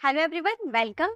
Hello everyone, welcome.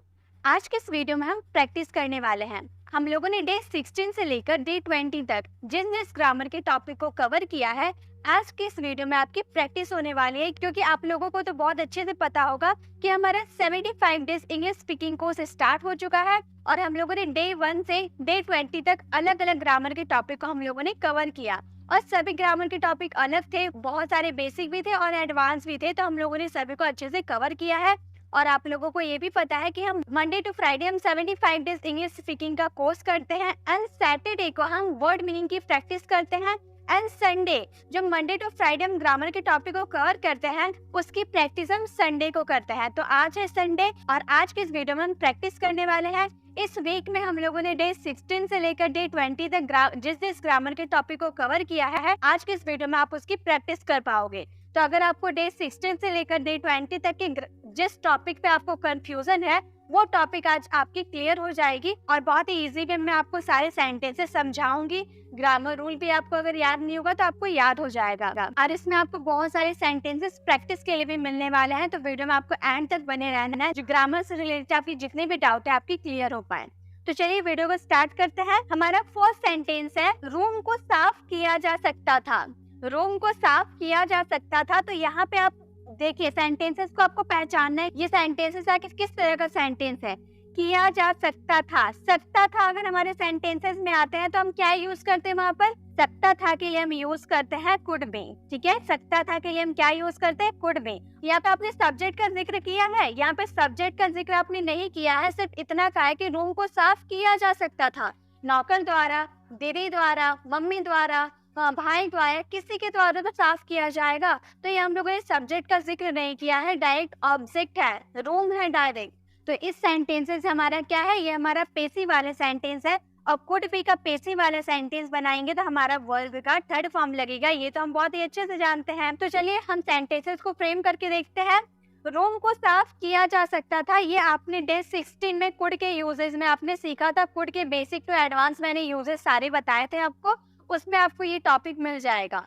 आज के इस वीडियो में हम प्रैक्टिस करने वाले हैं। हम लोगों ने डे 16 से लेकर डे 20 तक जिस जिस ग्रामर के टॉपिक को कवर किया है, आज के इस वीडियो में आपकी प्रैक्टिस होने वाली है। क्योंकि आप लोगों को तो बहुत अच्छे से पता होगा कि हमारा 75 days English speaking course start हो चुका है और हम लोगों ने डे 1 से डे 20 तक अलग अलग ग्रामर के टॉपिक को हम लोगों ने कवर किया और सभी ग्रामर के टॉपिक अलग थे, बहुत सारे बेसिक भी थे और एडवांस भी थे। तो हम लोगों ने सभी को अच्छे से कवर किया है और आप लोगों को ये भी पता है कि हम मंडे टू फ्राइडे हम 75 डेज इंग्लिश स्पीकिंग का कोर्स करते हैं एंड सैटरडे को हम वर्ड मीनिंग की प्रैक्टिस करते हैं एंड संडे जो मंडे टू फ्राइडे हम ग्रामर के टॉपिक को कवर करते हैं उसकी प्रैक्टिस हम संडे को करते हैं। तो आज है संडे और आज के इस वीडियो में हम प्रैक्टिस करने वाले हैं। इस वीक में हम लोगों ने डे 16 से लेकर डे 20 तक जिस जिस ग्रामर के टॉपिक को कवर किया है, आज के इस वीडियो में आप उसकी प्रैक्टिस कर पाओगे। तो अगर आपको डे 16 से लेकर डे 20 तक के जिस टॉपिक पे आपको कंफ्यूजन है वो टॉपिक आज आपकी क्लियर हो जाएगी और बहुत ही इजी वे में आपको सारे सेंटेंसेस समझाऊंगी। ग्रामर रूल भी आपको अगर याद नहीं होगा तो आपको याद हो जाएगा और इसमें आपको बहुत सारे सेंटेंसेस प्रैक्टिस के लिए भी मिलने वाले हैं। तो वीडियो में आपको एंड तक बने रहना है, जो ग्रामर से रिलेटेड आपकी जितने भी डाउट है आपकी क्लियर हो पाए। तो चलिए वीडियो को स्टार्ट करते हैं। हमारा फर्स्ट सेंटेंस है, रूम को साफ किया जा सकता था। रूम को साफ किया जा सकता था। तो यहाँ पे आप देखिए सेंटेंसेस को आपको पहचानना है। ये सेंटेंसेस है किस तरह का सेंटेंस है, किया जा सकता था। सकता था अगर हमारे सेंटेंसेस में आते हैं तो हम क्या यूज करते हैं वहाँ पर, सकता था के लिए हम यूज करते हैं कुड बी। ठीक है, सकता था के लिए हम क्या यूज करते हैं, कुड बी। यहाँ पे आपने सब्जेक्ट का जिक्र किया है, यहाँ पे सब्जेक्ट का जिक्र आपने नहीं किया है, सिर्फ इतना कहा है कि रूम को साफ किया जा सकता था। नौकर द्वारा, दीदी द्वारा, मम्मी द्वारा, भाई द्वारा, किसी के द्वारा तो साफ किया जाएगा। तो ये हम लोगों ने सब्जेक्ट का जिक्र नहीं किया है, डायरेक्ट ऑब्जेक्ट है, रूम है डायरेक्ट। तो इस सेंटेंसेस से हमारा क्या है, ये हमारा पेसिव वाले सेंटेंस है और कुड बी का पेसिव वाला सेंटेंस बनाएंगे तो हमारा वर्ब का थर्ड फॉर्म लगेगा। ये तो हम बहुत ही अच्छे से जानते हैं। तो चलिए हम सेंटेंसेस को फ्रेम करके देखते हैं। रूम को साफ किया जा सकता था, ये आपने डे 16 में कुड के यूजेस में आपने सीखा था। कुड के बेसिक टू एडवांस मैंने यूजेस सारे बताए थे आपको, उसमें आपको ये टॉपिक मिल जाएगा।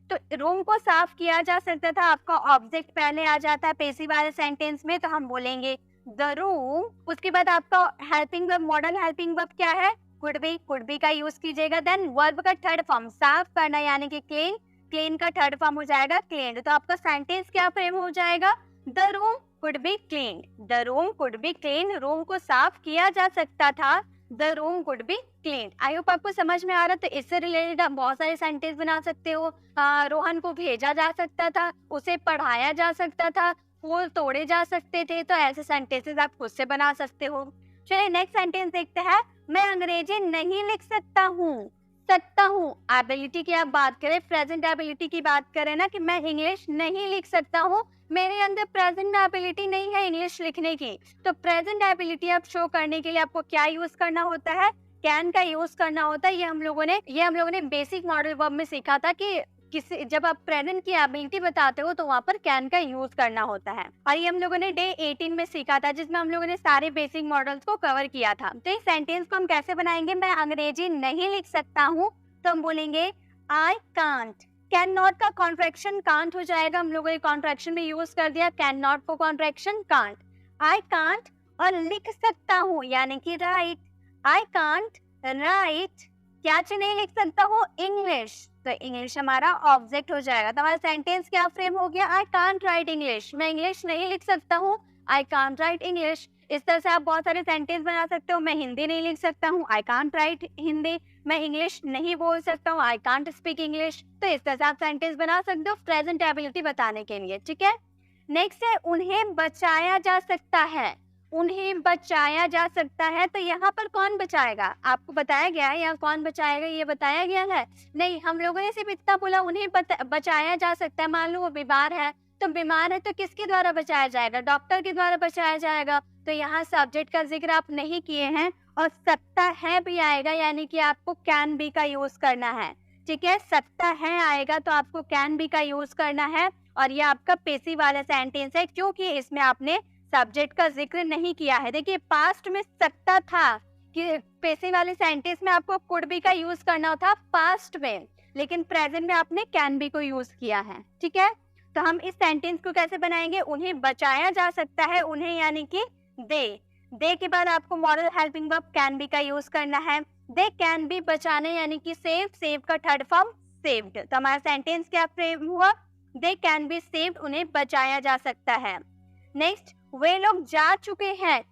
तो रूम को साफ किया जा सकता था, आपका ऑब्जेक्ट पहले आ जाता है पेसिव वाले सेंटेंस में, तो हम बोलेंगे द रूम। उसके बाद आपका helping verb, model helping verb क्या है, कुड बी का यूज कीजिएगा। देन वर्ब का थर्ड फॉर्म साफ करना यानी कि क्लीन, क्लीन का थर्ड फॉर्म हो जाएगा क्लीन्ड। तो आपका सेंटेंस क्या फ्रेम हो जाएगा, the room could be clean, the room could be clean. Room को साफ किया जा सकता था, the room could be clean. I hope आपको समझ में आ रहा है। तो इससे रिलेटेड आप बहुत सारे सेंटेंस बना सकते हो। रोहन को भेजा जा सकता था, उसे पढ़ाया जा सकता था, फूल तोड़े जा सकते थे। तो ऐसे सेंटेंसेस आप खुद से बना सकते हो। चलिए नेक्स्ट सेंटेंस देखते हैं। मैं अंग्रेजी नहीं लिख सकता हूँ। सकता हूँ एबिलिटी की आप बात करें, प्रेजेंट एबिलिटी की बात करें ना, कि मैं इंग्लिश नहीं लिख सकता हूँ, मेरे अंदर प्रेजेंट एबिलिटी नहीं है इंग्लिश लिखने की। तो प्रेजेंट एबिलिटी आप शो करने के लिए आपको क्या यूज करना होता है, कैन का यूज करना होता है। ये हम लोगों ने बेसिक मॉडल वर्ब में सीखा था कि किसी जब आप प्रेजेंट की एबिलिटी बताते हो तो वहाँ पर कैन का यूज करना होता है। और ये हम लोगों ने डे 18 में सीखा था, जिसमें हम लोगों ने सारे बेसिक मॉडल्स को कवर किया था। तो इस सेंटेंस को हम कैसे बनाएंगे, मैं अंग्रेजी नहीं लिख सकता हूँ, तो हम बोलेंगे आई कांट। कैन नॉट का कॉन्ट्रैक्शन कांट हो जाएगा, हम लोगों ने कॉन्ट्रैक्शन में यूज कर दिया कैन नॉट को कॉन्ट्रैक्शन कांट। आई कांट और लिख सकता हूँ यानी कि राइट, आई कांट राइट। क्या चीज नहीं लिख सकता हूँ, इंग्लिश। तो इंग्लिश हमारा ऑब्जेक्ट हो जाएगा। तो हमारा सेंटेंस क्या फ्रेम हो गया, आई कांट राइट इंग्लिश, मैं इंग्लिश नहीं लिख सकता हूँ, आई कांट राइट इंग्लिश। इस तरह से आप बहुत सारे सेंटेंस बना सकते हो। मैं हिंदी नहीं लिख सकता हूँ, आई कांट राइट हिंदी। मैं इंग्लिश नहीं बोल सकता हूँ, आई कांट स्पीक इंग्लिश। तो इस तरह से आप सेंटेंस बना सकते हो प्रेजेंट एबिलिटी बताने के लिए। ठीक है, नेक्स्ट है उन्हें बचाया जा सकता है। उन्हें बचाया जा सकता है, तो यहाँ पर कौन बचाएगा, आपको बताया गया है या कौन बचाएगा ये बताया गया है नहीं। हम लोगों ने सिर्फ इतना बोला उन्हें बचाया जा सकता है। मान लो वो बीमार है, तो बीमार है तो किसके द्वारा बचाया जाएगा, डॉक्टर के द्वारा बचाया जाएगा। तो यहाँ सब्जेक्ट का जिक्र आप नहीं किए हैं और सकता है भी आएगा, यानी कि आपको कैन बी का यूज करना है। ठीक है, सकता है आएगा तो आपको कैन बी का यूज करना है। और ये आपका पेसिव वाला सेंटेंस है क्योंकि इसमें आपने सब्जेक्ट का जिक्र नहीं किया है। देखिए पास्ट में सकता था कि पेसिव वाले सेंटेंस में आपको कुड बी का यूज करना था पास्ट में, लेकिन प्रेजेंट में आपने कैन बी को यूज किया है। ठीक है, तो हम इस सेंटेंस को कैसे बनाएंगे? उन्हें बचाया जा सकता है, उन्हें यानी कि दे के बाद आपको model helping verb can be का यूज करना है। दे कैन बी बचाने यानी कि सेव, सेव का थर्ड फॉर्म सेव्ड। तो हमारा सेंटेंस क्या फ्रेम हुआ? दे कैन बी सेव्ड, उन्हें बचाया जा सकता है। नेक्स्ट, वे लोग जा चुके हैं,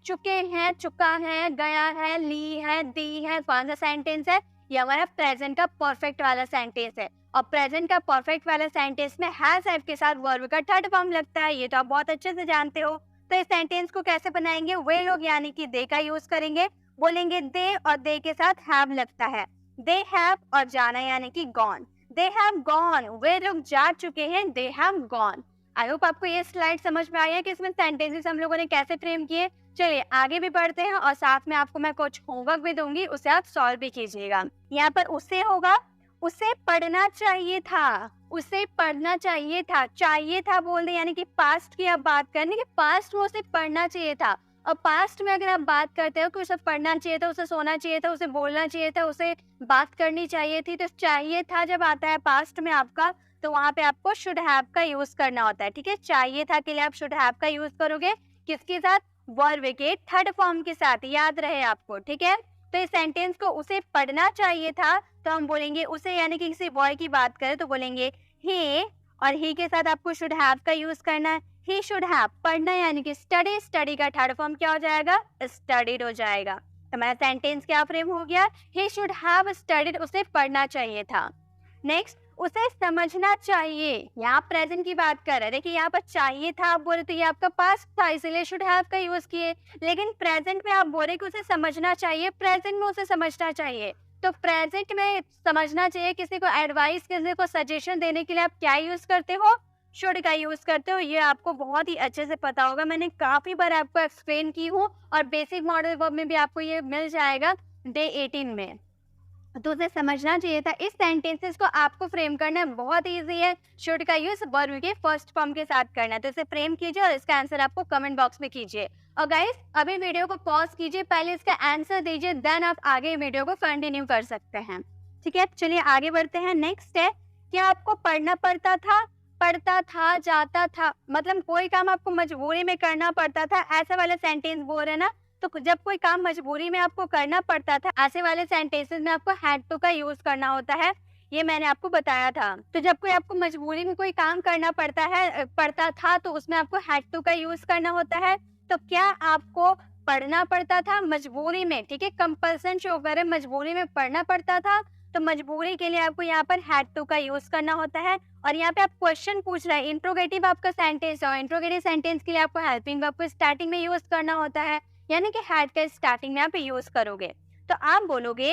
चुका है, गया है, ली है, दी है। कौन सा सेंटेंस है? ये हमारा प्रेजेंट का परफेक्ट वाला सेंटेंस है, और प्रेजेंट का परफेक्ट वाला सेंटेंस में हैज हैव के साथ वर्ब का थर्ड फॉर्म लगता है, ये तो आप बहुत अच्छे से जानते हो। तो इस सेंटेंस को कैसे बनाएंगे? वे लोग यानी कि दे का यूज करेंगे, बोलेंगे दे और दे के साथ हैव लगता है। दे हैव और जाना यानी कि गॉन, दे हैव गॉन, वे लोग जा चुके हैं, they have gone. I hope आपको ये स्लाइड समझ में आया कि इसमें सेंटेंसेस हम लोगों ने कैसे फ्रेम किए। चलिए आगे भी बढ़ते हैं, और साथ में आपको मैं कुछ होमवर्क भी दूंगी, उसे आप सॉल्व भी कीजिएगा। यहाँ पर उससे होगा, उसे पढ़ना चाहिए था, उसे पढ़ना चाहिए था बोल दे यानी कि पास्ट की आप बात करने की, पास्ट में उसे पढ़ना चाहिए था। और पास्ट में अगर आप बात करते हो कि उसे पढ़ना चाहिए था, उसे सोना चाहिए था, उसे बोलना चाहिए था, उसे बात करनी चाहिए थी, तो चाहिए था जब आता है पास्ट में आपका, तो वहां पे आपको शुड हैव का यूज करना होता है। ठीक है, चाहिए था के लिए आप शुड हैव का यूज करोगे, किसके साथ? वर्ब के थर्ड फॉर्म के साथ, याद रहे आपको। ठीक है, तो इस सेंटेंस को उसे पढ़ना चाहिए था, तो हम बोलेंगे उसे यानी कि किसी बॉय की बात करें तो बोलेंगे ही, और ही के साथ आपको शुड हैव का यूज करना है। ही शुड हैव, पढ़ना यानी कि स्टडी, स्टडी का थर्ड फॉर्म क्या हो जाएगा? स्टडीड हो जाएगा। तो हमारा सेंटेंस क्या फ्रेम हो गया? ही शुड हैव स्टडीड, उसे पढ़ना चाहिए था। नेक्स्ट, उसे समझना चाहिए, यहाँ प्रेजेंट की बात कर रहे हैं। देखिए यहाँ पर चाहिए था आप बोले तो ये आपका पास्ट था, इसलिए शुड हैव का यूज किए, लेकिन प्रेजेंट में आप बोले कि उसे समझना चाहिए, प्रेजेंट में उसे समझना चाहिए, तो प्रेजेंट में समझना चाहिए, किसी को एडवाइस, किसी को सजेशन देने के लिए आप क्या यूज करते हो? शुड का यूज करते हो। ये आपको बहुत ही अच्छे से पता होगा, मैंने काफी बार आपको एक्सप्लेन की हूँ, और बेसिक मॉडल वर्ब में भी आपको ये मिल जाएगा डे 18 में। तो उसे समझना चाहिए था। इस सेंटेंसेस को आपको फ्रेम करना बहुत इजी है, शुड का यूज वर्ब के फर्स्ट फॉर्म के साथ करना है। तो इसे फ्रेम कीजिए और इसका आंसर आपको कमेंट बॉक्स में कीजिए। और गाइस अभी वीडियो को पॉज कीजिए, पहले इसका आंसर दीजिए, देन आप आगे वीडियो को कंटिन्यू कर सकते हैं। ठीक है, चलिए आगे बढ़ते हैं। नेक्स्ट है, क्या आपको पढ़ना पड़ता था? पढ़ता था, जाता था, मतलब कोई काम आपको मजबूरी में करना पड़ता था, ऐसा वाला सेंटेंस बोल रहे ना। तो जब कोई काम मजबूरी में आपको करना पड़ता था, ऐसे वाले सेंटेंसेस में आपको हैड टू का यूज करना होता है, ये मैंने आपको बताया था। तो जब कोई आपको मजबूरी में कोई काम करना पड़ता था, तो उसमें आपको हैड टू का यूज करना होता है। तो क्या आपको पढ़ना पड़ता था मजबूरी में? ठीक है, कंपल्सन शो करे, मजबूरी में पढ़ना पड़ता था, तो मजबूरी के लिए आपको यहाँ पर हैड टू का यूज करना होता है। और यहाँ पे आप क्वेश्चन पूछ रहे हैं, इंट्रोगेटिव आपका सेंटेंस है, इंट्रोगेटिव सेंटेंस के लिए आपको हेल्पिंग वर्ब को स्टार्टिंग में यूज करना होता है, यानी कि हैड का स्टार्टिंग में आप यूज करोगे। तो आप बोलोगे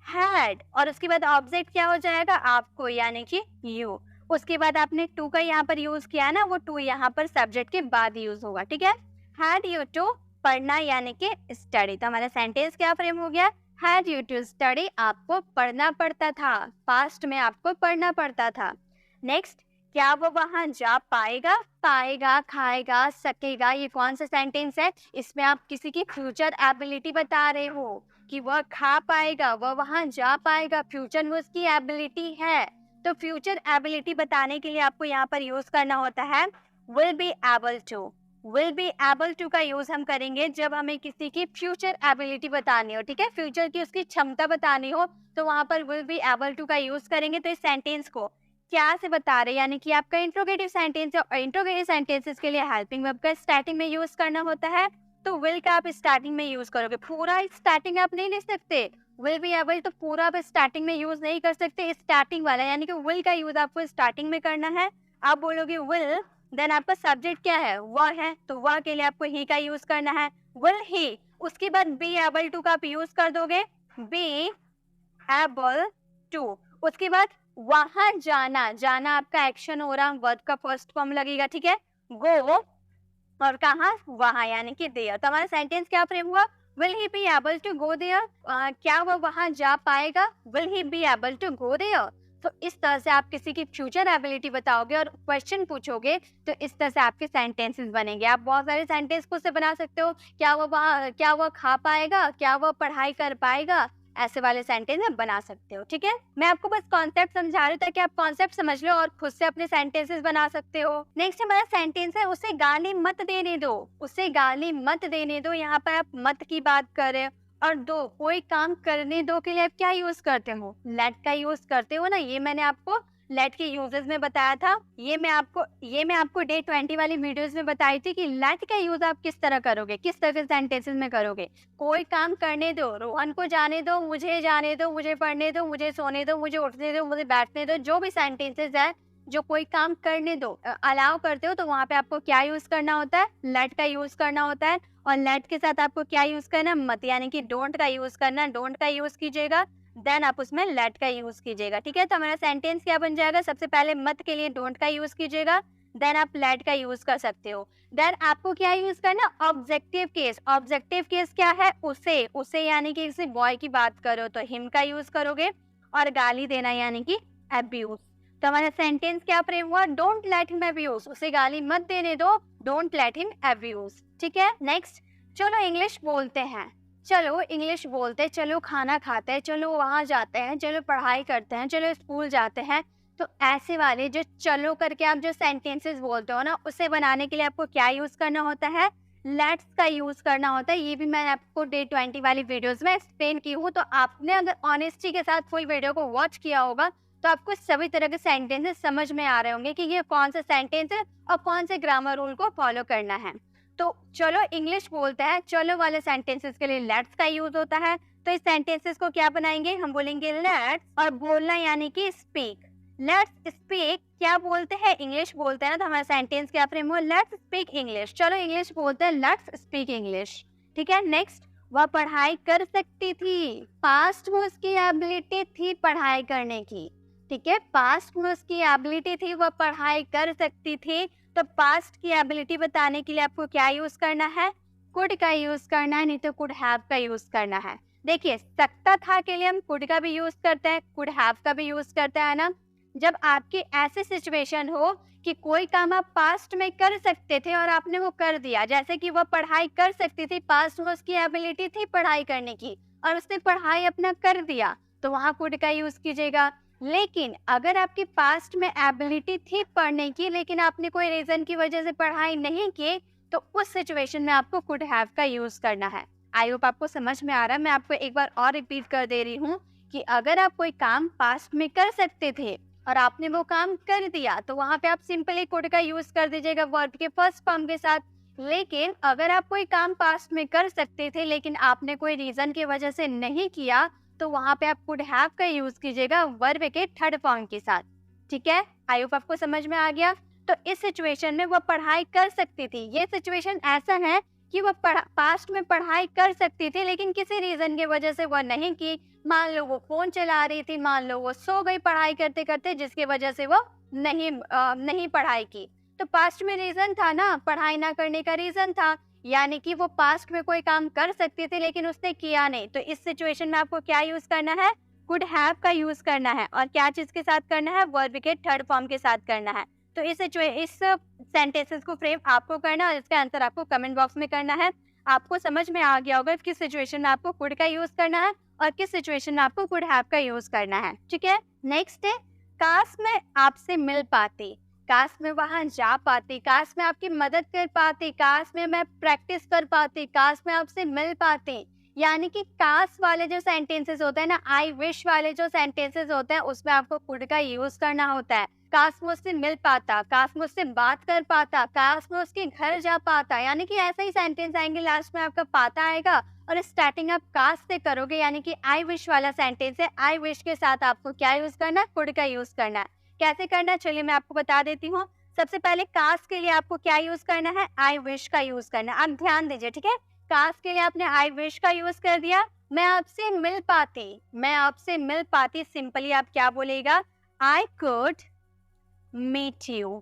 हैड, और उसके बाद ऑब्जेक्ट क्या हो जाएगा? आपको, यानी कि यू। उसके बाद आपने टू का यहाँ पर यूज किया ना, वो टू यहाँ पर सब्जेक्ट के बाद यूज होगा। ठीक है, हैड यू टू, पढ़ना यानी कि स्टडी। तो हमारा सेंटेंस क्या फ्रेम हो गया? हैड यू टू स्टडी, आपको पढ़ना पड़ता था, पास्ट में आपको पढ़ना पड़ता था। नेक्स्ट, क्या वो वहां जा पाएगा? पाएगा, खाएगा, सकेगा, ये कौन सा सेंटेंस है? इसमें आप किसी की फ्यूचर एबिलिटी बता रहे हो कि वह खा पाएगा, वह वहां जा पाएगा, फ्यूचर में उसकी एबिलिटी है। तो फ्यूचर एबिलिटी बताने के लिए आपको यहाँ पर यूज करना होता है will be able to. Will be able to का यूज हम करेंगे जब हमें किसी की फ्यूचर एबिलिटी बतानी हो। ठीक है, फ्यूचर की उसकी क्षमता बतानी हो, तो वहां पर विल बी एबल टू का यूज करेंगे। तो इस सेंटेंस को क्या से बता रहे हैं, यानी कि आपका इंट्रोगेटिव सेंटेंस है, और इंट्रोगेटिव सेंटेंसेस के लिए हेल्पिंग वर्ब का स्टार्टिंग में यूज करना होता है। तो विल का आप स्टार्टिंग में यूज करोगे, पूरा स्टार्टिंग आप नहीं ले सकते। विल बी एबल तो पूरा आप स्टार्टिंग में यूज नहीं कर सकते, स्टार्टिंग वाला यानी कि विल का यूज आपको स्टार्टिंग में करना है। आप बोलोगे विल, देन आपका सब्जेक्ट क्या है? वह है, तो वह के लिए आपको ही का यूज करना है, विल ही। उसके बाद बी एबल टू का आप यूज कर दोगे, बी एबल टू। उसके बाद वहां जाना, जाना आपका एक्शन हो रहा, वर्ब का फर्स्ट फॉर्म लगेगा। ठीक है, गो, और कहाँ? वहां, यानी कि देयर। तो हमारा सेंटेंस क्या फ्रेम हुआ? Will he be able to go there, क्या वह वहां जा पाएगा? Will he be able to go there. तो इस तरह से आप किसी की फ्यूचर एबिलिटी बताओगे और क्वेश्चन पूछोगे, तो इस तरह से आपके सेंटेंसेस बनेंगे। आप बहुत सारे सेंटेंस खुद से बना सकते हो, क्या वह खा पाएगा, क्या वह पढ़ाई कर पाएगा, ऐसे वाले सेंटेंस आप बना सकते हो। ठीक है, मैं आपको बस कॉन्सेप्ट समझा रही हूँ ताकि आप कॉन्सेप्ट समझ लो और खुद से अपने सेंटेंसेस बना सकते हो। नेक्स्ट हमारा सेंटेंस है, उसे गाली मत देने दो। उसे गाली मत देने दो, यहाँ पर आप मत की बात कर रहे हो। और दो, कोई काम करने दो के लिए आप क्या यूज करते हो? लेट का यूज करते हो ना। ये मैंने आपको लेट के यूजेस में बताया था। ये मैं आपको डे 20 वाली वीडियोस में बताई थी कि लेट का यूज आप किस तरह करोगे, किस तरह के सेंटेंसेस में करोगे। कोई काम करने दो, रोहन को जाने दो, मुझे जाने दो, मुझे पढ़ने दो, मुझे सोने दो, मुझे उठने दो, मुझे बैठने दो, जो भी सेंटेंसेस है जो कोई काम करने दो अलाउ करते हो, तो वहां पे आपको क्या यूज करना होता है? लेट का यूज करना होता है। और लेट के साथ आपको क्या यूज करना है? मत, यानी कि डोंट का यूज करना। डोंट का यूज कीजिएगा, देन आप उसमें लेट का यूज कीजिएगा। ठीक है, तो हमारा सेंटेंस क्या बन जाएगा? सबसे पहले मत के लिए डोंट का यूज कीजिएगा, देन आप लेट का यूज कर सकते हो। देन आपको क्या यूज करना? Objective case. ऑब्जेक्टिव केस क्या है? उसे। उसे यानी कि किसी बॉय की बात करो तो हिम का यूज करोगे, और गाली देना यानी कि अब्यूज। तो हमारा सेंटेंस क्या फ्रेम हुआ? Don't let him abuse. उसे गाली मत देने दो, डोंट लेट हिम अब्यूज। ठीक है, नेक्स्ट, चलो इंग्लिश बोलते हैं। चलो इंग्लिश बोलते, चलो खाना खाते हैं, चलो वहां जाते हैं, चलो पढ़ाई करते हैं, चलो स्कूल जाते हैं। तो ऐसे वाले जो चलो करके आप जो सेंटेंसेस बोलते हो ना, उसे बनाने के लिए आपको क्या यूज करना होता है? लेट्स का यूज करना होता है। ये भी मैंने आपको डे 20 वाली वीडियोस में एक्सप्लेन की हूँ। तो आपने अगर ऑनेस्टी के साथ फुल वीडियो को वॉच किया होगा तो आपको सभी तरह के सेंटेंसेस समझ में आ रहे होंगे कि ये कौन सा सेंटेंस है और कौन से ग्रामर रूल को फॉलो करना है। तो चलो इंग्लिश बोलते हैं, चलो वाले सेंटेंसेस के लिए लेट्स का यूज होता है। तो इस सेंटेंसेस को क्या बनाएंगे? हम बोलेंगे लेट्स, और बोलना यानी कि स्पीक। लेट्स स्पीक, क्या बोलते हैं? इंग्लिश बोलते हैं ना, तो हमारा सेंटेंस क्या फ्रेम हो? Let's speak English. चलो इंग्लिश बोलते हैं, लेट्स स्पीक इंग्लिश। ठीक है, नेक्स्ट, वह पढ़ाई कर सकती थी। पास्ट में उसकी एबिलिटी थी पढ़ाई करने की। ठीक है, पास्ट में उसकी एबिलिटी थी, वह पढ़ाई कर सकती थी। तो पास्ट की एबिलिटी बताने के लिए आपको क्या यूज करना है? कुड का यूज करना है, नहीं तो कुड हैव का यूज करना है। देखिए, सकता था के लिए हम कुड का भी यूज करते हैं, कुड हैव का भी यूज करते हैं ना। जब आपकी ऐसी सिचुएशन हो कि कोई काम आप पास्ट में कर सकते थे और आपने वो कर दिया, जैसे कि वो पढ़ाई कर सकती थी, पास्ट में उसकी एबिलिटी थी पढ़ाई करने की और उसने पढ़ाई अपना कर दिया, तो वहां कुड का यूज कीजिएगा। लेकिन अगर आपकी पास्ट में एबिलिटी थी पढ़ने की, लेकिन आपने कोई रीजन की वजह से पढ़ाई नहीं की, तो उस सिचुएशन में आपको कुड हैव का यूज करना है। आई होप आपको समझ में आ रहा है। मैं आपको एक बार और रिपीट कर दे रही हूँ कि अगर आप कोई काम पास्ट में कर सकते थे और आपने वो काम कर दिया, तो वहां पे आप सिंपली कुड का यूज कर दीजिएगा वर्ब के फर्स्ट फॉर्म के साथ। लेकिन अगर आप कोई काम पास्ट में कर सकते थे लेकिन आपने कोई रीजन की वजह से नहीं किया, तो वहां पे आप कुड हैव का यूज कीजिएगा वर्ब के थर्ड फॉर्म के साथ। ठीक है, आई होप आपको समझ में आ गया। तो इस सिचुएशन में वो पढ़ाई कर सकती थी। ये सिचुएशन ऐसा है कि वो पास्ट में पढ़ाई कर सकती थी लेकिन किसी रीजन की वजह से वो नहीं की। मान लो वो फोन चला रही थी, मान लो वो सो गई पढ़ाई करते करते, जिसकी वजह से वो नहीं पढ़ाई की। तो पास्ट में रीजन था ना, पढ़ाई ना करने का रीजन था, यानी कि वो पास्ट में कोई काम कर सकती थी लेकिन उसने किया नहीं। तो इस सिचुएशन में आपको क्या यूज करना है? कुड हैव का यूज करना है। और क्या चीज के साथ करना है? वर्ब के थर्ड फॉर्म के साथ करना है। तो इस सेंटेंसेस को फ्रेम आपको करना है और इसका आंसर आपको कमेंट बॉक्स में करना है। आपको समझ में आ गया होगा किस सिचुएशन में आपको कुड का यूज करना है और किस सिचुएशन में आपको कुड हैव का यूज करना है। ठीक है, नेक्स्ट है, काश मैं आपसे मिल पाती, काश मैं वहां जा पाती, काश मैं आपकी मदद कर पाती, काश मैं प्रैक्टिस कर पाती, काश मैं आपसे मिल पाती। यानी कि काश वाले जो सेंटेंसेस होते हैं ना, आई विश वाले जो सेंटेंसेस होते हैं, उसमें आपको कुड का यूज करना होता है। काश मुझसे मिल पाता, काश मुझसे बात कर पाता, काश मैं उसके घर जा पाता, यानी कि ऐसा ही सेंटेंस आएंगे, लास्ट में आपका पाता आएगा और स्टार्टिंग आप काश से करोगे, यानी कि आई विश वाला सेंटेंस है। आई विश के साथ आपको क्या यूज करना है? कुड का यूज करना है। कैसे करना है चलिए मैं आपको बता देती हूँ। सबसे पहले काश के लिए आपको क्या यूज करना है? आई विश का यूज करना है। आप ध्यान दीजिए, ठीक है। काश के लिए आपने आई विश का यूज कर दिया। मैं आपसे मिल पाती, मैं आपसे मिल पाती, सिंपली आप क्या बोलेगा? I could meet you,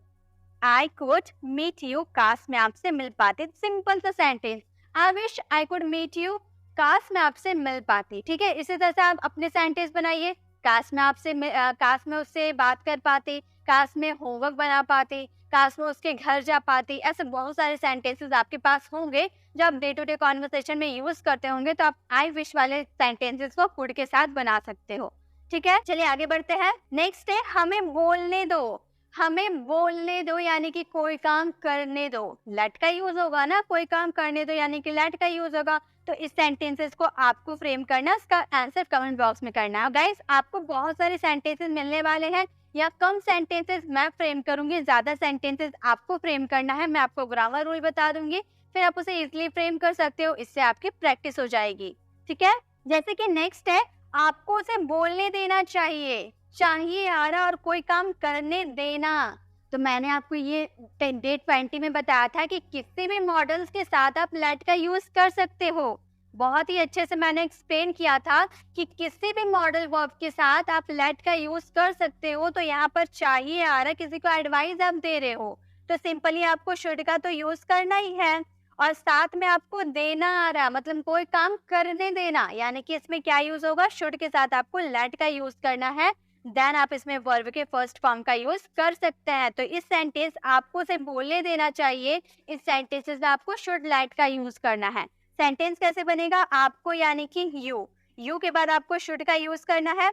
I could meet you. काश मैं आपसे मिल पाती, सिंपल सा sentence. I wish I could meet you, काश मैं आपसे मिल पाती। ठीक है, इसी तरह से आप अपने सेंटेंस बनाइए। काश मैं उससे बात कर पाती, काश मैं होमवर्क बना पाती, काश मैं उसके घर जा पाती। ऐसे बहुत सारे सेंटेंसेस आपके पास होंगे जो आप डे टू डे कॉन्वर्सेशन में यूज करते होंगे, तो आप आई विश वाले सेंटेंसेस को कुड के साथ बना सकते हो। ठीक है, चलिए आगे बढ़ते हैं। नेक्स्ट है हमें बोलने दो। हमें बोलने दो यानी कि कोई काम करने दो। लेट का यूज होगा ना, कोई काम करने दो यानी कि लेट का यूज होगा। तो इस सेंटेंसेस को आपको फ्रेम करना, इसका आंसर कमेंट बॉक्स में करना है। गाइस, आपको बहुत सारे सेंटेंसेस मिलने वाले हैं, या कम सेंटेंसेस मैं फ्रेम करूंगी, ज्यादा सेंटेंसेस आपको फ्रेम करना है। मैं आपको ग्रामर रूल बता दूंगी, फिर आप उसे इजिली फ्रेम कर सकते हो, इससे आपकी प्रैक्टिस हो जाएगी। ठीक है, जैसे कि नेक्स्ट है आपको उसे बोलने देना चाहिए। चाहिए आ रहा और कोई काम करने देना। तो मैंने आपको ये डे 20 में बताया था कि किसी भी मॉडल्स के साथ आप लेट का यूज कर सकते हो। बहुत ही अच्छे से मैंने एक्सप्लेन किया था कि किसी भी मॉडल वर्ब के साथ आप लेट का यूज कर सकते हो। तो यहाँ पर चाहिए आ रहा, किसी को एडवाइस आप दे रहे हो, तो सिंपली आपको शुड का तो यूज करना ही है। और साथ में आपको देना आ रहा, मतलब कोई काम करने देना, यानी कि इसमें क्या यूज होगा, शुड के साथ आपको लेट का यूज करना है। देन आप इसमें वर्ब के फर्स्ट फॉर्म का यूज कर सकते हैं। तो इस सेंटेंस आपको से बोलने देना चाहिए, इस सेंटेंसेस में आपको शुड लेट का यूज करना है। सेंटेंस कैसे बनेगा, आपको यानी कि यू के बाद आपको शुड का यूज करना है,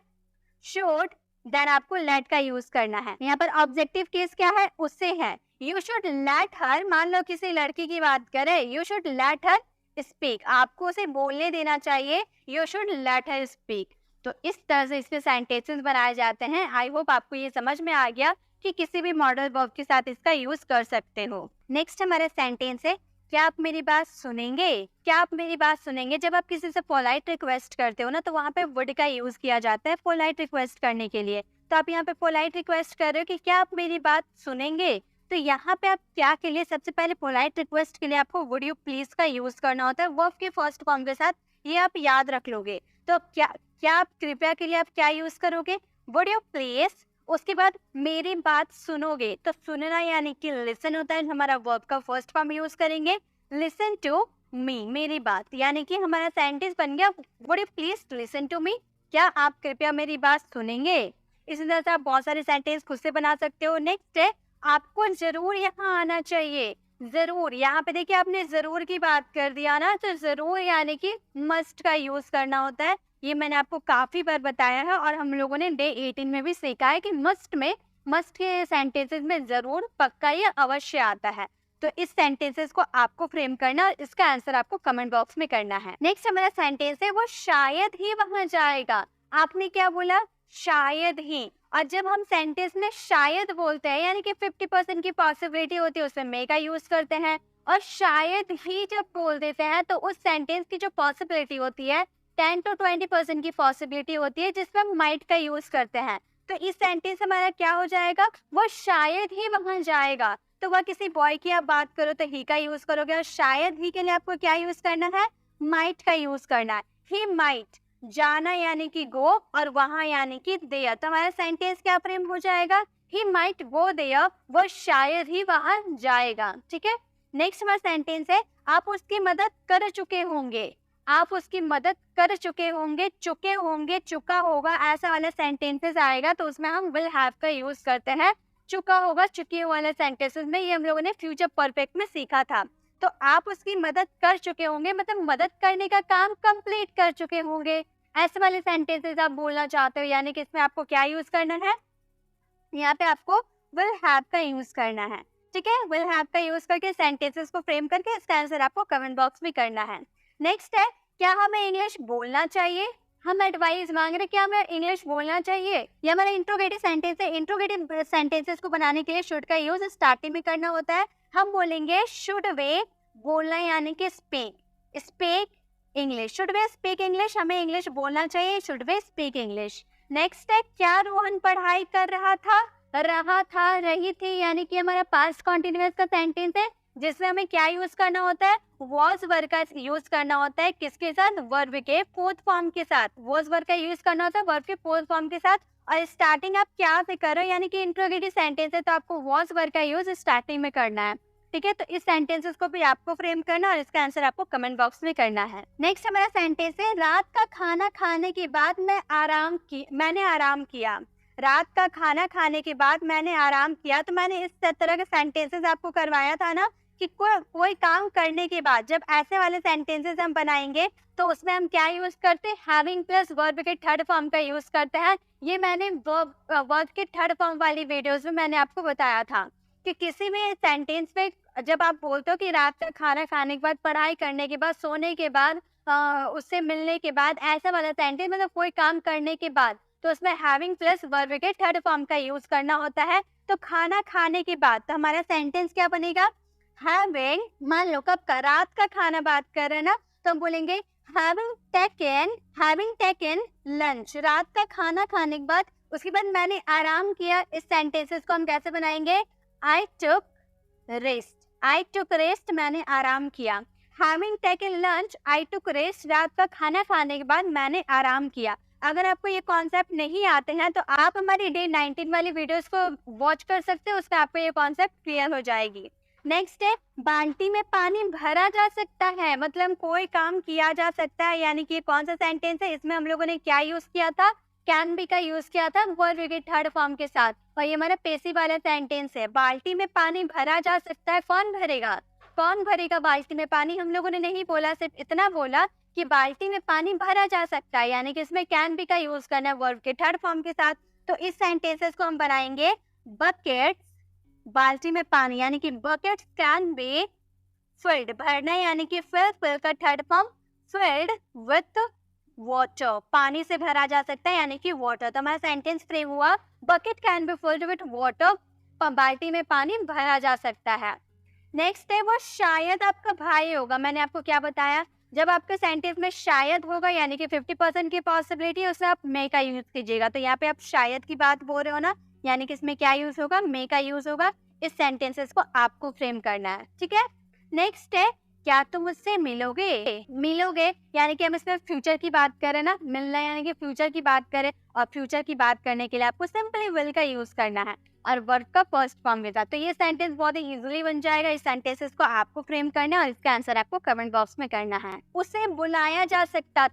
शुड, देन आपको लेट का यूज करना है। यहाँ पर ऑब्जेक्टिव केस क्या है, उससे है यू शुड लेट हर। मान लो किसी लड़की की बात करें, you should let her speak, आपको उसे बोलने देना चाहिए, you should let her speak. तो इस तरह से इसके सेंटेंसेस बनाए जाते हैं। आई होप आपको ये समझ में आ गया कि किसी भी मॉडल वर्ब के साथ इसका यूज कर सकते हो। नेक्स्ट हमारा सेंटेंस है क्या आप मेरी बात सुनेंगे। क्या आप मेरी बात सुनेंगे, जब आप किसी से पोलाइट रिक्वेस्ट करते हो ना, तो वहाँ पे वुड का यूज किया जाता है पोलाइट रिक्वेस्ट करने के लिए। तो आप यहाँ पे पोलाइट रिक्वेस्ट कर रहे हो कि क्या आप मेरी बात सुनेंगे। तो यहाँ पे आप क्या के लिए, सबसे पहले पोलाइट रिक्वेस्ट के लिए आपको वुड यू प्लीज का यूज करना होता है वर्ब के फर्स्ट फॉर्म के साथ। ये आप याद रख लोगे। तो क्या आप कृपया के लिए आप क्या यूज करोगे, वुड यू प्लीज। उसके बाद मेरी बात सुनोगे, तो सुनना यानी कि लिसन होता है, हमारा वर्ब का फर्स्ट फॉर्म यूज करेंगे, लिसन टू मी, मेरी बात, यानी कि हमारा सेंटेंस बन गया would you please listen to me, क्या आप कृपया मेरी बात सुनेंगे। इसी तरह से आप बहुत सारे सेंटेंस खुद से बना सकते हो। नेक्स्ट है आपको जरूर यहाँ आना चाहिए। जरूर, यहाँ पे देखिए आपने जरूर की बात कर दिया ना, तो जरूर यानी कि मस्ट का यूज करना होता है। ये मैंने आपको काफी बार बताया है और हम लोगों ने डे 18 में भी सीखा है कि मस्ट के सेंटेंसेस में जरूर, पक्का या अवश्य आता है। तो इस सेंटेंसेस को आपको फ्रेम करना, इसका आंसर आपको कमेंट बॉक्स में करना है। नेक्स्ट हमारा सेंटेंस है वो शायद ही वहां जाएगा। आपने क्या बोला, शायद ही। और जब हम सेंटेंस में शायद बोलते हैं यानी कि 50% की पॉसिबिलिटी होती है, उसमें मे का यूज करते हैं। और शायद ही जब बोल देते हैं तो उस सेंटेंस की जो पॉसिबिलिटी होती है 10 to 20% की पॉसिबिलिटी होती है, जिसमें हम माइट का यूज करते हैं। तो इस सेंटेंस हमारा क्या हो जाएगा, वो शायद ही वहां जाएगा। तो वह किसी बॉय की आप बात करो तो ही का यूज करोगे, और शायद ही के लिए आपको क्या यूज करना है, माइट का यूज करना है। ही माइट, जाना यानी कि गो, और वहां यानी कि देयर। तो हमारा सेंटेंस क्या फ्रेम हो जाएगा, ही माइट गो देयर, वो शायद ही वहां जाएगा। ठीक है, नेक्स्ट हमारा सेंटेंस है आप उसकी मदद कर चुके होंगे। आप उसकी मदद कर चुके होंगे, चुके होंगे, चुका होगा, ऐसा वाला सेंटेंसेस आएगा तो उसमें हम विल हैव का यूज करते हैं। चुका होगा, चुके वाले सेंटेंसेस में ये हम लोगों ने फ्यूचर परफेक्ट में सीखा था। तो आप उसकी मदद कर चुके होंगे मतलब मदद करने का काम कंप्लीट कर चुके होंगे। ऐसे वाले सेंटेंसेस आप बोलना चाहते हो, यानी कि इसमें आपको क्या यूज करना है, यहाँ पे आपको विल हैव का यूज करना है। ठीक है, विल हैव का यूज करके सेंटेंसेस को फ्रेम करके इसका आंसर आपको कमेंट बॉक्स में करना है। नेक्स्ट है क्या हमें इंग्लिश बोलना चाहिए। हम एडवाइस मांग रहे, क्या हमें इंग्लिश बोलना चाहिए। ये हमारा इंट्रोगेटिव सेंटेंस है। इंट्रोगेटिव सेंटेंसेस को बनाने के लिए शुड का यूज स्टार्टिंग में करना होता है। हम बोलेंगे शुड वे, बोलना यानी कि speak, speak English, should way speak English, हमें इंग्लिश बोलना चाहिए, should way speak English. Next है क्या रोहन पढ़ाई कर रहा था, रही थी, यानी कि हमारा पास्ट कॉन्टिन्यूअस का सेंटेंस है, जिसमें हमें क्या यूज करना होता है, वॉज वर्ब का यूज करना होता है। किसके साथ, वर्ब के फोर्थ फॉर्म के साथ, वॉज वर्ब का यूज करना होता है वर्ब के फोर्थ फॉर्म के साथ। और स्टार्टिंग आप क्या से करो, यानी कि इंट्रोगेटिव सेंटेंस है तो आपको वॉज वर्ब का यूज स्टार्टिंग में करना है। ठीक है, तो इस सेंटेंसेस को भी आपको फ्रेम करना और इसका आंसर आपको कमेंट बॉक्स में करना है। नेक्स्ट हमारा सेंटेंस है रात का खाना खाने के बाद मैंने आराम किया। रात का खाना खाने के बाद मैंने आराम किया। तो मैंने इस तरह के सेंटेंसेस आपको करवाया था ना कि कोई काम करने के बाद जब ऐसे वाले सेंटेंसेस हम बनाएंगे तो उसमें हम क्या यूज करते हैं, हैविंग प्लस वर्ब के थर्ड फॉर्म का यूज करते हैं। ये मैंने वर्ब के थर्ड फॉर्म वाली वीडियोस में मैंने आपको बताया था कि किसी भी सेंटेंस में जब आप बोलते हो कि रात का खाना खाने के बाद, पढ़ाई करने के बाद, सोने के बाद, उससे मिलने के बाद, ऐसा वाला सेंटेंस मतलब कोई काम करने के बाद, तो उसमें हैविंग प्लस वर्ब के थर्ड फॉर्म का यूज करना होता है। तो खाना खाने के बाद तो हमारा सेंटेंस क्या बनेगा, हैविंग, मान लो कब का, रात का खाना बात कर रहे हैं ना, तो हम बोलेंगे हैविंग टेकन लंच, रात का खाना खाने के बाद, उसके बाद मैंने आराम किया। इस सेंटेंसेस को हम कैसे बनाएंगे, आई टुक रेस्ट, मैंने आराम किया। हैविंग टेकन लंच, आई टुक रेस्ट, रात का खाना खाने के बाद मैंने आराम किया। अगर आपको ये कॉन्सेप्ट नहीं आते हैं तो आप हमारी डे 19 वाली वीडियोस को वॉच कर सकते हो, उसमें आपको ये कॉन्सेप्ट क्लियर हो जाएगी। नेक्स्ट है, बाल्टी में पानी भरा जा सकता है, मतलब कोई काम किया जा सकता है, यानी कि कौन सा सेंटेंस है, इसमें हम लोगों ने क्या यूज किया था, कैन बी का यूज किया था वर्ब के थर्ड फॉर्म के साथ। और ये हमारा पैसिव वाला सेंटेंस है, बाल्टी में पानी भरा जा सकता है, कौन भरेगा बाल्टी में पानी, हम लोगों ने नहीं बोला, सिर्फ इतना बोला कि बाल्टी में पानी भरा जा सकता है, यानी कि इसमें कैन बी का यूज करना है वर्ब के थर्ड फॉर्म के साथ। तो इस सेंटेंसेस को हम बनाएंगे, बकेट्स, बाल्टी में पानी, यानी कि बकेट्स कैन बी फिल्ड, भरना यानी कि फिल का third form filled with water, पानी से भरा जा सकता है यानी कि वाटर। तो हमारा सेंटेंस फ्रेम हुआ, bucket can be filled with water, बाल्टी में पानी भरा जा सकता है। नेक्स्ट है, वो शायद आपका भाई होगा। मैंने आपको क्या बताया, जब आपके सेंटेंस में शायद होगा यानी कि 50% की पॉसिबिलिटी है, उसमें आप मे का यूज कीजिएगा। तो यहाँ पे आप शायद की बात बोल रहे हो ना, यानी कि इसमें क्या यूज होगा, मे का यूज होगा। इस सेंटेंसेस को आपको फ्रेम करना है, ठीक है। नेक्स्ट है, क्या तुम मुझसे मिलोगे यानी कि हम इसमें फ्यूचर की बात करें ना, मिलना यानी कि फ्यूचर की बात करें, और फ्यूचर की बात करने के लिए आपको सिंपली विल का यूज करना है और वर्ब का फर्स्ट फॉर्म के साथ। तो ये सेंटेंस बहुत ही इजीली बन जाएगा। इस सेंटेंसेस को आपको फ्रेम करना है और इसका आंसर आपको कमेंट बॉक्स में करना है। उसे बुलाया जा सकता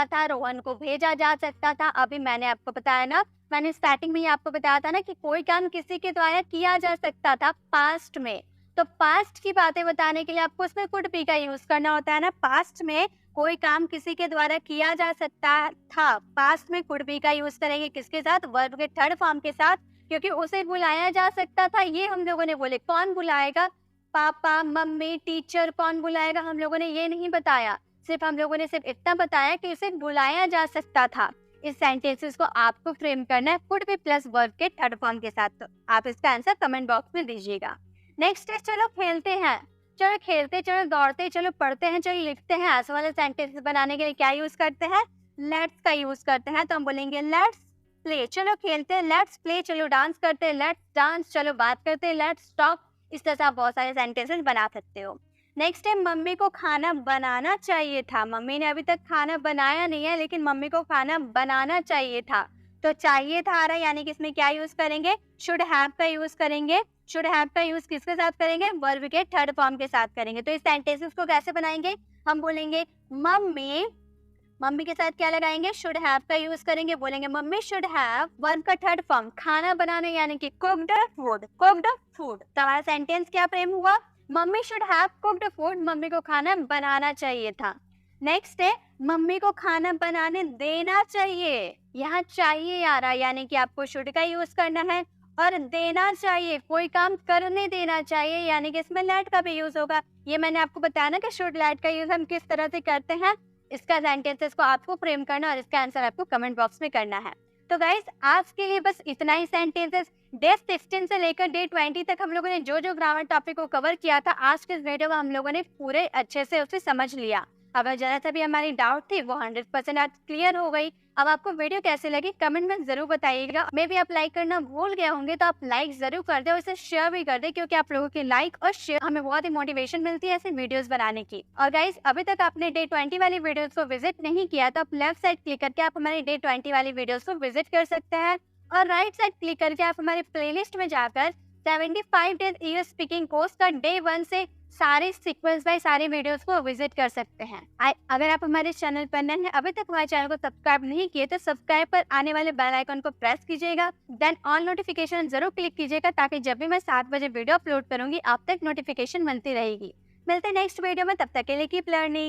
था, रोहन को भेजा जा सकता था। अभी मैंने आपको बताया ना, मैंने स्टार्टिंग में ही आपको बताया था ना कि कोई काम किसी के द्वारा किया जा सकता था पास्ट में। तो पास्ट की बातें बताने के लिए आपको उसमें कुड बी का यूज करना होता है ना। पास्ट में कोई काम किसी के द्वारा किया जा सकता था, पास्ट में कुड बी का यूज करेंगे, किसके साथ, वर्ब के थर्ड फॉर्म के साथ, क्योंकि उसे बुलाया जा सकता था। ये हम लोगों ने बोले, कौन बुलाएगा, पापा, मम्मी, टीचर, कौन बुलाएगा, हम लोगों ने ये नहीं बताया। सिर्फ हम लोगों ने सिर्फ इतना बताया कि उसे बुलाया जा सकता था। इस सेंटेंसेस को आपको फ्रेम करना है कुड बी प्लस वर्ब के थर्ड फॉर्म के साथ। तो आप इसका आंसर कमेंट बॉक्स में दीजिएगा। नेक्स्ट है, चलो खेलते हैं, चलो खेलते, चलो दौड़ते, चलो पढ़ते हैं, चलो लिखते हैं। ऐसे वाले सेंटेंसेस बनाने के लिए क्या यूज करते हैं, लेट्स का यूज करते हैं। तो हम बोलेंगे लेट्स प्ले, चलो खेलते हैं, लेट्स प्ले, चलो डांस करते हैं, लेट्स डांस, चलो बात करते हैं, लेट्स टॉक। इस तरह से आप बहुत सारे सेंटेंसेस बना सकते हो। नेक्स्ट है, मम्मी को खाना बनाना चाहिए था। मम्मी ने अभी तक खाना बनाया नहीं है, लेकिन मम्मी को खाना बनाना चाहिए था। तो चाहिए था आ रहा है, यानी कि इसमें क्या यूज करेंगे, शुड हैव का यूज करेंगे। शुड हैव का यूज किसके साथ करेंगे, वर्ब के थर्ड फॉर्म के साथ करेंगे। तो इस सेंटेंसेस को कैसे बनाएंगे, हम बोलेंगे मम्मी के साथ क्या लगाएंगे, शुड हैव का यूज करेंगे, बोलेंगे मम्मी शुड हैव, वर्ब का थर्ड फॉर्म खाना बनाने यानी कि कुक्ड फूड। तो हमारा सेंटेंस क्या फ्रेम हुआ, mummy should have cooked food, mummy को खाना बनाना चाहिए था। नेक्स्ट है, मम्मी को खाना बनाने देना चाहिए। यहाँ चाहिए आ रहा है, यानी कि आपको शुड का यूज करना है, और देना चाहिए, कोई काम करने देना चाहिए, यानी कि इसमें लेट का भी यूज होगा। ये मैंने आपको बताया ना कि शुड लेट का यूज हम किस तरह से करते हैं। इसका सेंटेंसेस को आपको फ्रेम करना और इसका आंसर आपको कमेंट बॉक्स में करना है। तो गाइस, आज के लिए बस इतना ही सेंटेंसेस। डे 16 से लेकर डे 20 तक हम लोगों ने जो जो ग्रामर टॉपिक को कवर किया था, आज के इस वीडियो में हम लोगों ने पूरे अच्छे से उसे समझ लिया। अगर जरा सा भी हमारी डाउट थी वो 100% आज क्लियर हो गई। अब आपको वीडियो कैसे लगी कमेंट में जरूर बताइएगा। मे भी आप लाइक करना भूल गए होंगे तो आप लाइक जरूर कर दे और इसे शेयर भी कर दे, क्योंकि आप लोगों के लाइक और शेयर हमें बहुत ही मोटिवेशन मिलती है ऐसे वीडियोस बनाने की। और गाइस, अभी तक आपने डे 20 वाली वीडियोस को विजिट नहीं किया तो आप लेफ्ट साइड क्लिक करके आप हमारी डे 20 वाली वीडियोस को विजिट कर सकते हैं, और राइट साइड क्लिक करके आप हमारे प्लेलिस्ट में जाकर 75 डेज ईयर स्पीकिंग कोर्स का डे 1 से सारे सीक्वेंस बाय सारे वीडियोस को विजिट कर सकते हैं। अगर आप हमारे चैनल पर नए हैं, अभी तक हमारे चैनल को सब्सक्राइब नहीं किए तो सब्सक्राइब पर आने वाले बेल आइकन को प्रेस कीजिएगा, देन ऑल नोटिफिकेशन जरूर क्लिक कीजिएगा ताकि जब भी मैं 7 बजे वीडियो अपलोड करूंगी आप तक नोटिफिकेशन मिलती रहेगी। मिलते हैं नेक्स्ट वीडियो में, तब तक के लिए कीप लर्निंग।